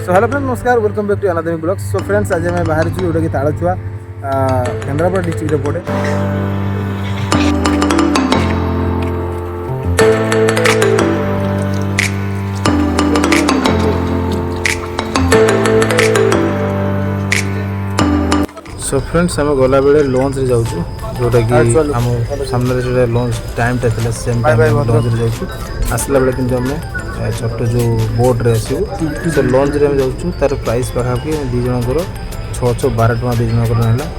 सो hello friend नमस्कार welcome back to another blog. So friends आज मैं बाहर जोटा कि तालछुआ केन्द्रापड़ा डिस्ट्रिक्ट पड़े। सो फ्रेंड्स आम गला बेले लंच रे जाऊँ जोटा कि आम सामने जो लंच टाइम टा सेम टाइम लंच रे जाऊँ आसला बेले कि आम छोट जो बोट रे आसू से लंच रे जाऊँ तार प्राइस पाखापाखि दी जनकर 612 टका दी जनकर नाला।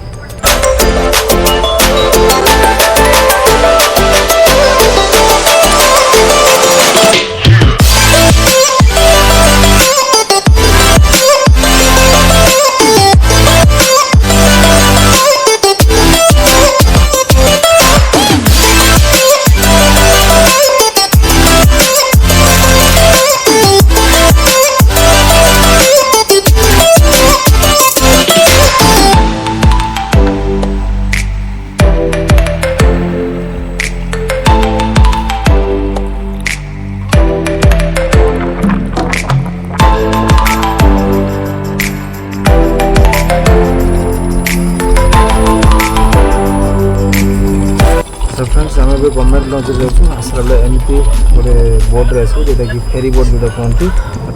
तो फ्रेंड्स आम गवर्नमेंट लंच जाऊँ आसला बेले एमती गोटे बोट रे आसू जोटा कि फेरी बोट जो कहते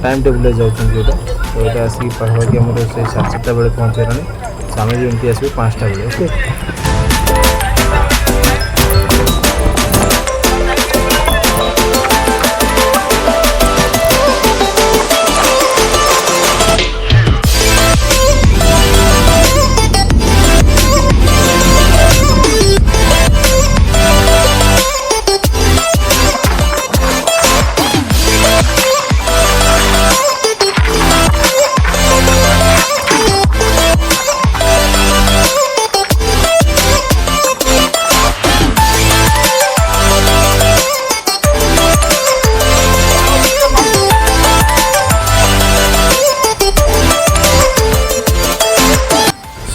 टाइम टेबुल जाऊँ जो तो यहाँ आसिक पाखापाखि आम से 7:30 बेले पहुँचे आम भी एमती आसू 5टा बेले। ओके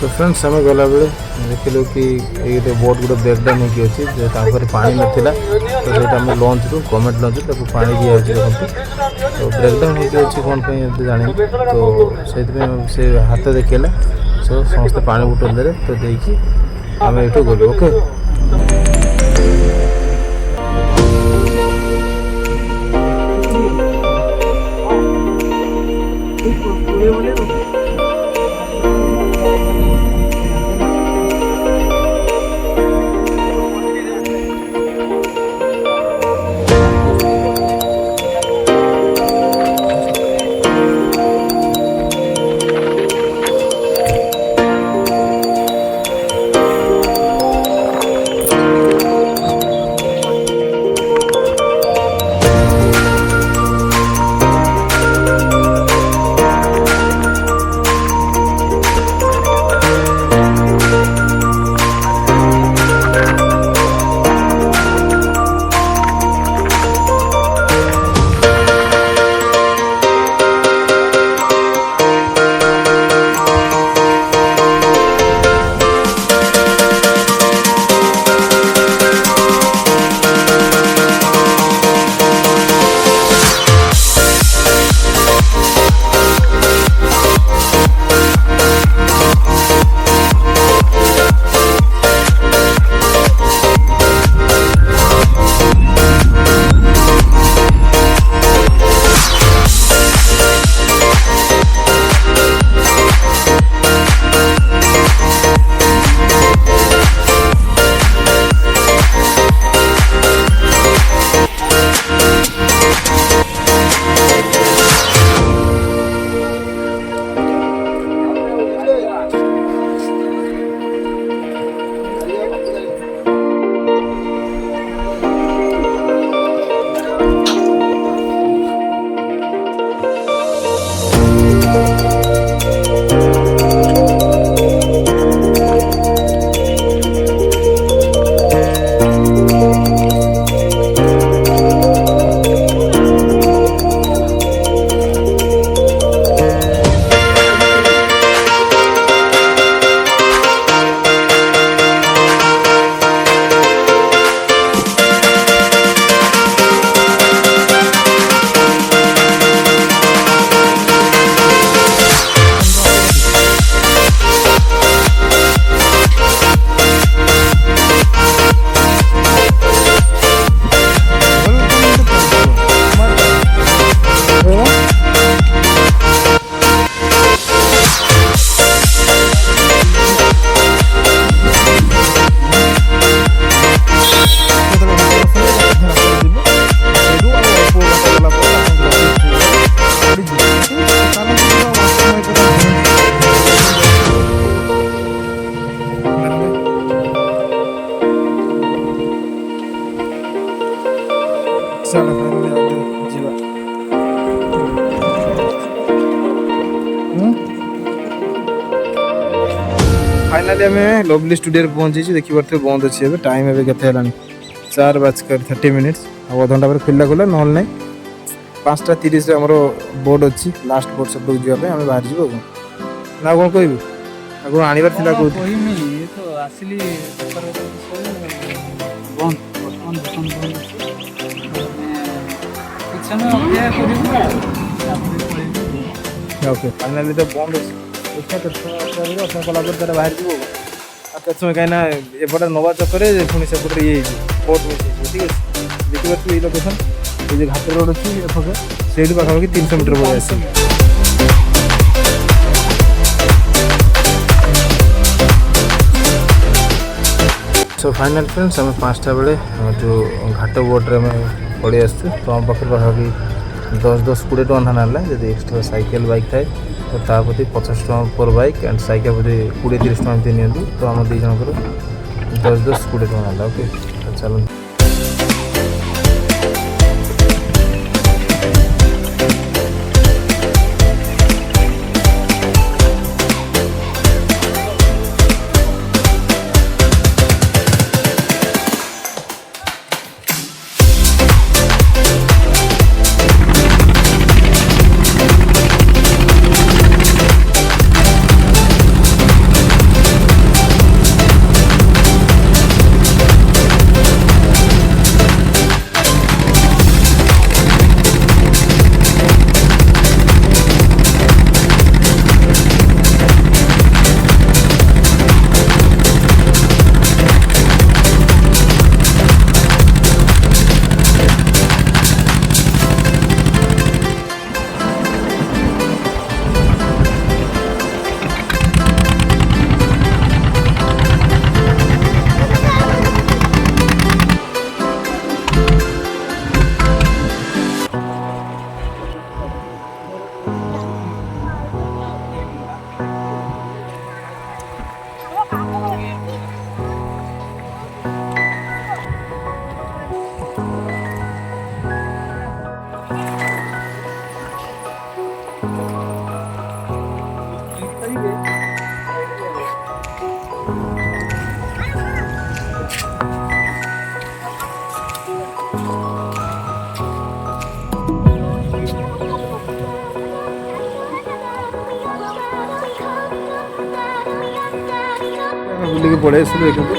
तो फ्रेंड्स आम गला बेले देखिलु कि ये बोट गोटे ब्रेकडाउन होगी अच्छी जो पानी नाला तो ये आम लंच रू गवर्नमेंट लंच ताको पानी दिया देखते तो ब्रेकडाउन होगी कौन जानी तो से हाथ देखला सो समस्त पानी बोतल दे तो देखिए आम ये गलु। ओके फाइनाली आम लवली स्टूडियो पहुंची देखिए बंद अच्छे टाइम ए 4:30 अब अधघंटा पर खुला खुला ना ना 5:30 आम बोर्ड अच्छी लास्ट बोर्ड सब जावाई आम बाहर जीव ना कौन कह कौन आनबार थी ओके फाइनाली तो बंद अच्छे कला बाहर जीव समय कहीं एपटे नवा चक्कर पुणी सेपटे ये बोट मिस ठीक है देखिए ये लोकेशन ये घाट रोड अच्छी से पाखापाखि 300 मीटर बोले आस सो फाइनल फ्रेंड्स आम 5टा बेले जो घाट बोट्रे पड़े आस तो आम पाखे पाखापाखि 10-20 टଙ୍କା ना जब एक्सट्रा साइकेल बाइक थाए तो ताप्रति 50 टଙ୍କା पर बाइक एंड साइकेल प्रति 20-30 टଙ୍କା एमती नि तो आम 2 जनकर 10-20 टଙ୍କା ना ओके चलो बुलिक पड़े देखते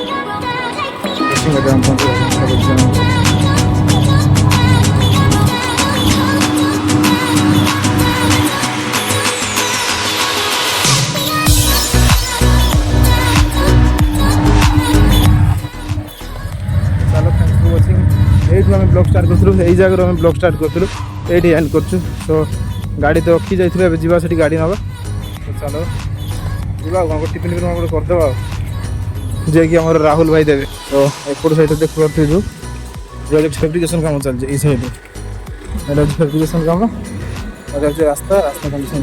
ब्लॉग स्टार्ट करूँ यही जगह आम ब्लॉग स्टार्ट करूँ ये एंड कर सो गाड़ी तो रखी जाइए जा से गाड़ी ना तो चलो जा टिफिन गोटे करदे जे कि हमारे राहुल भाई देवे तो एपट साइड देख पारे जो फेब्रिकेशन काम चलती ये साइड फेब्रिकेशन काम रास्ता रास्ता कंडीशन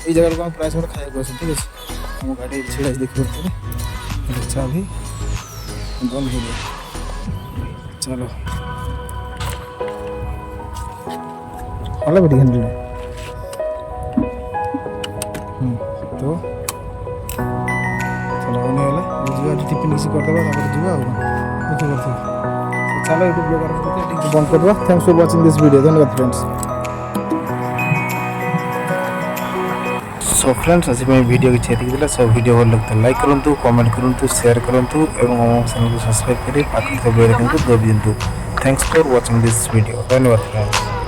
ये जगह को प्राय सब खाया ठीक है आम गाड़ी छिड़ा देख पारे चाबी बंद हो गया चलो हला बेटी हैंडल तो चलो होने वाला बुझिया टिफिन किसी करदे जीवा चलो यूट्यूब ब्लॉग बंद करवा thanks for watching this video धन्यवाद फ्रेंड्स सो फ्रेंड्स आज वीडियो किसी देखा सब वीडियो भल लगता लाइक करूँ कमेंट करूँ शेयर करूँ और चैनल को सब्सक्राइब कर पाखे बेल आइकन को दबा दिंतु thanks for watching this video धन्यवाद फ्रेंड्स।